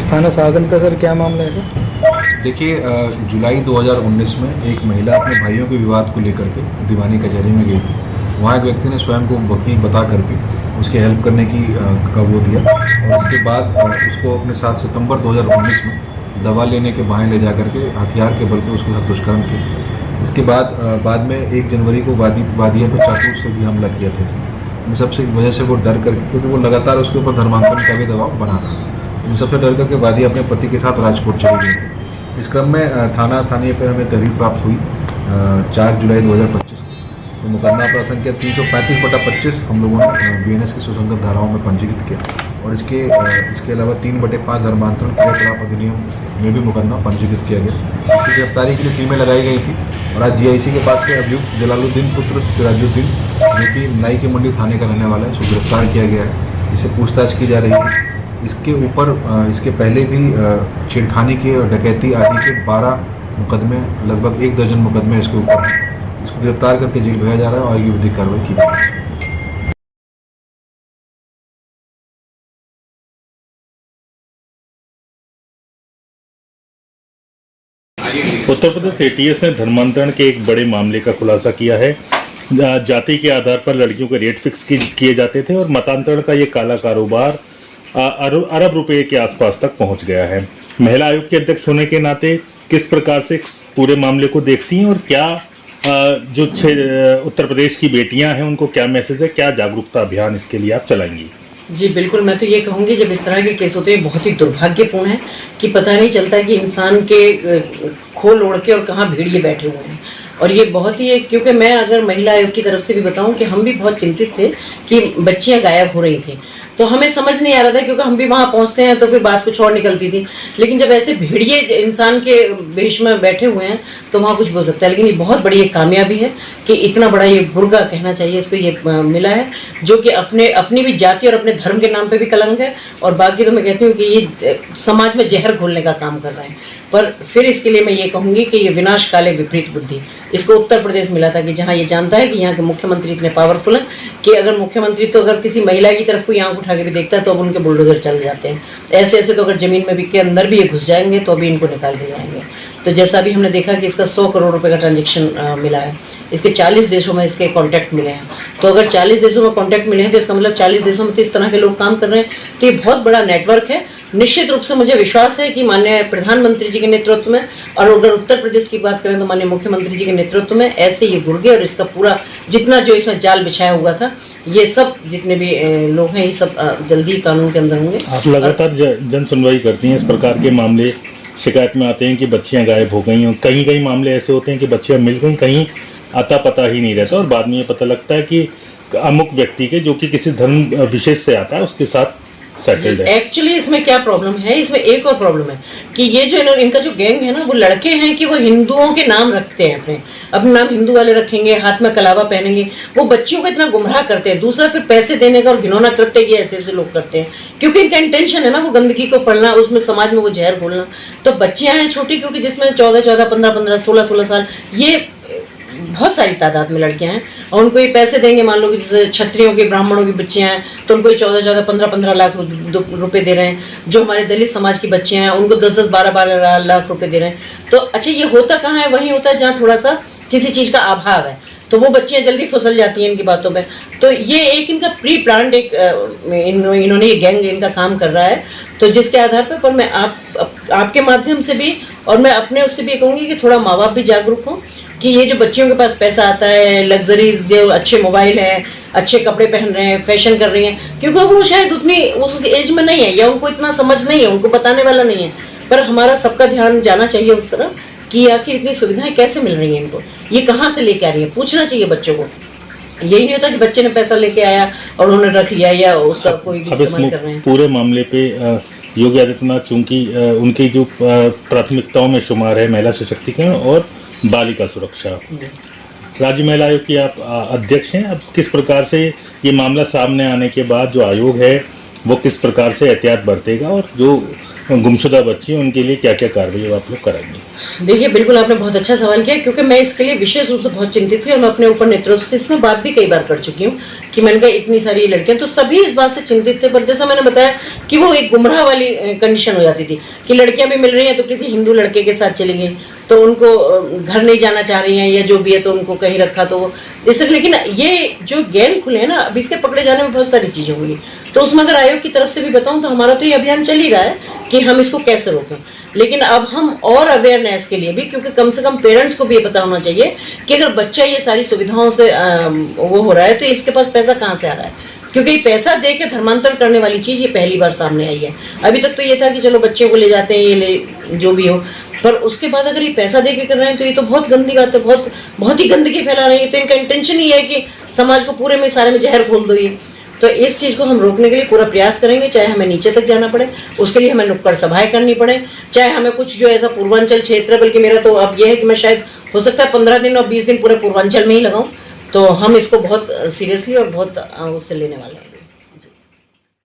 थाना सागन का सर क्या मामला है सर? देखिए, जुलाई 2019 में एक महिला अपने भाइयों के विवाद को लेकर के दीवानी कचहरी में गई थी। वहाँ एक व्यक्ति ने स्वयं को वकील बता करके उसकी हेल्प करने की का वो दिया, और उसके बाद उसको अपने साथ सितंबर 2019 में दवा लेने के बहाने ले जा करके हथियार के बल पे उसके साथ दुष्कर्म किया। इसके बाद में 1 जनवरी को वादिया पर चाकू से भी हमला किया था। इन सब से वजह से वो डर करके, क्योंकि वो लगातार उसके ऊपर धर्मांतरण का भी दबाव बना रहा था, इन सबसे डर करके वादिया अपने पति के साथ राजकोट चली गई थी। इस क्रम में थाना स्थानीय पर हमें तहरीर प्राप्त हुई 4 जुलाई 2025 को। तो मुकदमा संख्या 335/25 हम लोगों ने BNS की सुसंगत धाराओं में पंजीकृत किया, और इसके अलावा 3/5 धर्मांतरण क्रियाकलाप अधिनियम में भी मुकदमा पंजीकृत किया गया। इसकी गिरफ्तारी के लिए टीमें लगाई गई थी, और आज GIC के पास से अभियुक्त जलालुद्दीन पुत्र सिराजुद्दीन, जो कि नाई की मंडी थाने का रहने वाला है, उसको गिरफ्तार किया गया है। इससे पूछताछ की जा रही है। इसके ऊपर इसके पहले भी छेड़खानी की और डकैती आदि के 12 मुकदमे, लगभग 1 दर्जन मुकदमे इसके ऊपर हैं। इसको गिरफ्तार करके जेल भेजा जा रहा है और ये विधिक कार्रवाई की जा रही है। उत्तर प्रदेश ATS ने धर्मांतरण के एक बड़े मामले का खुलासा किया है। जाति के आधार पर लड़कियों के रेट फिक्स किए जाते थे और मतांतरण का ये काला कारोबार अरब रुपए के आसपास तक पहुंच गया है। महिला आयोग के अध्यक्ष होने के नाते किस प्रकार से पूरे मामले को देखती हैं, और क्या जो उत्तर प्रदेश की बेटियां हैं उनको क्या मैसेज है, क्या जागरूकता अभियान इसके लिए आप चलाएंगी? जी बिल्कुल, मैं तो ये कहूँगी, जब इस तरह के केस होते हैं बहुत ही दुर्भाग्यपूर्ण है कि पता नहीं चलता कि इंसान के खोल ओढ़ के और कहाँ भेड़िए बैठे हुए हैं। और ये बहुत ही, क्योंकि मैं अगर महिला आयोग की तरफ से भी बताऊं कि हम भी बहुत चिंतित थे कि बच्चियां गायब हो रही थी, तो हमें समझ नहीं आ रहा था, क्योंकि हम भी वहां पहुंचते हैं तो फिर बात कुछ और निकलती थी। लेकिन जब ऐसे भेड़िए इंसान के वेश में बैठे हुए हैं तो वहां कुछ हो सकता है। लेकिन ये बहुत बड़ी एक कामयाबी है कि इतना बड़ा ये गुर्गा कहना चाहिए इसको, ये मिला है, जो कि अपनी भी जाति और अपने धर्म के नाम पे भी कलंक है, और बाकी तो मैं कहती हूँ कि ये समाज में जहर घोलने का काम कर रहे हैं। पर फिर इसके लिए मैं ये कहूँगी कि ये विनाश काले विपरीत बुद्धि, इसको उत्तर प्रदेश मिला था, कि जहाँ ये जानता है कि यहाँ के मुख्यमंत्री इतने पावरफुल हैं कि अगर मुख्यमंत्री तो अगर किसी महिला की तरफ कोई आंख उठा के भी देखता है तो अब उनके बुलडोजर चल जाते हैं। ऐसे तो अगर जमीन में भी के अंदर भी ये घुस जाएंगे तो अभी इनको निकाल के जाएंगे। तो जैसा भी हमने देखा कि इसका 100 करोड़ रुपए का ट्रांजेक्शन मिला है, इसके 40 देशों में इसके कॉन्टैक्ट मिले हैं। तो अगर 40 देशों में कॉन्टैक्ट मिले हैं तो इसका मतलब 40 देशों में तो इस तरह के लोग काम कर रहे हैं। तो ये बहुत बड़ा नेटवर्क है। निश्चित रूप से मुझे विश्वास है कि माननीय प्रधानमंत्री जी के नेतृत्व में, और अगर उत्तर प्रदेश की बात करें तो माननीय मुख्यमंत्री जी के नेतृत्व में, ऐसे ये गुर्गे और इसका पूरा जितना जो इसमें जाल बिछाया हुआ था, ये सब जितने भी लोग हैं ये सब जल्दी कानून के अंदर होंगे। आप लगातार जन सुनवाई करती हैं, इस प्रकार के मामले शिकायत में आते हैं कि बच्चियां गायब हो गई, और कई मामले ऐसे होते हैं कि बच्चियां मिल गई, कहीं आता पता ही नहीं रहता, और बाद में ये पता लगता है कि अमुक व्यक्ति के, जो कि किसी धर्म विशेष से आता है, उसके साथ सेटल्ड है। एक्चुअली इसमें क्या प्रॉब्लम है, इसमें एक और प्रॉब्लम है कि ये जो इनका जो गैंग है ना, वो लड़के हैं कि वो हिंदुओं के नाम रखते हैं, अपने नाम हिंदू वाले रखेंगे, हाथ में कलावा पहनेंगे, वो बच्चियों को इतना गुमराह करते हैं। दूसरा फिर पैसे देने का और घिनौना करते हैं, ये ऐसे लोग करते हैं, क्योंकि इनका इंटेंशन है ना वो गंदगी को पढ़ना, उसमें समाज में वो जहर घोलना। तो बच्चियां हैं छोटी, क्योंकि जिसमें 14, 15, 16 साल, ये बहुत सारी तादाद में लड़कियां हैं, और उनको ये पैसे देंगे। मान लो कि जैसे क्षत्रियों के, ब्राह्मणों की बच्चियां हैं तो उनको 14, 15 लाख रुपए दे रहे हैं। जो हमारे दलित समाज की बच्चियां हैं उनको 10, 12 लाख रुपए दे रहे हैं। तो अच्छा, ये होता कहाँ है? वही होता है जहाँ थोड़ा सा किसी चीज का अभाव है, तो वो बच्चियां जल्दी फिसल जाती हैं इनकी बातों में। तो ये एक इनका प्री प्लान्ड एक इन्होंने ये गैंग इनका काम कर रहा है। तो जिसके आधार पर मैं आपके माध्यम से भी, और मैं अपने उससे भी कहूँगी कि थोड़ा माँ बाप भी जागरूक हो कि ये जो बच्चियों के पास पैसा आता है, लग्जरीज, जो अच्छे मोबाइल है, अच्छे कपड़े पहन रहे हैं, फैशन कर रही हैं, क्योंकि वो शायद उतनी उस एज में नहीं है, या उनको इतना समझ नहीं है, उनको बताने वाला नहीं है। पर हमारा सबका ध्यान जाना चाहिए उस तरफ कि आखिर इतनी सुविधाएं कैसे मिल रही हैं इनको, ये कहाँ से लेके आ रही है, पूछना चाहिए बच्चों को। यही नहीं होता कि बच्चे ने पैसा लेके आया और उन्होंने रख लिया, या उसका कोई भी इस्तेमाल कर रहे हैं। पूरे मामले पे योगी आदित्यनाथ, चूंकि उनकी जो प्राथमिकताओं में शुमार है महिला सशक्तिकरण और बालिका सुरक्षा, राज्य महिला आयोग की आप अध्यक्ष हैं। अब किस प्रकार से ये मामला सामने आने के बाद जो आयोग है वो किस प्रकार से एहतियात बरतेगा, और जो गुमशुदा बच्ची हैं उनके लिए क्या क्या कार्रवाई आप लोग कराएंगे? देखिए, बिल्कुल आपने बहुत अच्छा सवाल किया, क्योंकि मैं इसके लिए विशेष रूप से बहुत चिंतित थी और मैं अपने ऊपर नेतृत्व से इसमें बात भी कई बार कर चुकी हूँ कि मैंने कहा इतनी सारी लड़कियां, तो सभी इस बात से चिंतित थे। पर जैसा मैंने बताया कि वो एक गुमराह वाली कंडीशन हो जाती थी कि लड़कियां भी मिल रही हैं तो किसी हिंदू लड़के के साथ चलेंगी, तो उनको घर नहीं जाना चाह रही हैं या जो भी है, तो उनको कहीं रखा तो इसलिए। लेकिन ये जो गैंग खुले हैं ना, अब इसके पकड़े जाने में बहुत सारी चीजें होंगी, तो उसमें अगर आयोग की तरफ से भी बताऊं तो हमारा तो ये अभियान चल ही रहा है कि हम इसको कैसे रोकें। लेकिन अब हम और अवेयरनेस के लिए भी, क्योंकि कम से कम पेरेंट्स को भी ये पता होना चाहिए कि अगर बच्चा ये सारी सुविधाओं से वो हो रहा है तो इसके पास पैसा कहाँ से आ रहा है, क्योंकि ये पैसा दे के धर्मांतरण करने वाली चीज ये पहली बार सामने आई है। अभी तक तो ये था कि चलो बच्चे को ले जाते हैं, ये ले जो भी हो, पर उसके बाद अगर ये पैसा दे के कर रहे हैं तो ये तो बहुत गंदी बात है, बहुत ही गंदगी फैला रहे हैं। तो इनका इंटेंशन ही है कि समाज को पूरे में सारे में जहर खोल दो ये। तो इस चीज को हम रोकने के लिए पूरा प्रयास करेंगे, चाहे हमें नीचे तक जाना पड़े, उसके लिए हमें नुक्कड़ सभाएं करनी पड़े, चाहे हमें कुछ जो ऐसा पूर्वांचल क्षेत्र, बल्कि मेरा तो अब यह है कि मैं शायद हो सकता है 15 दिन और 20 दिन पूरे पूर्वांचल में ही लगाऊं, तो हम इसको बहुत सीरियसली और बहुत उससे लेने वाले हैं।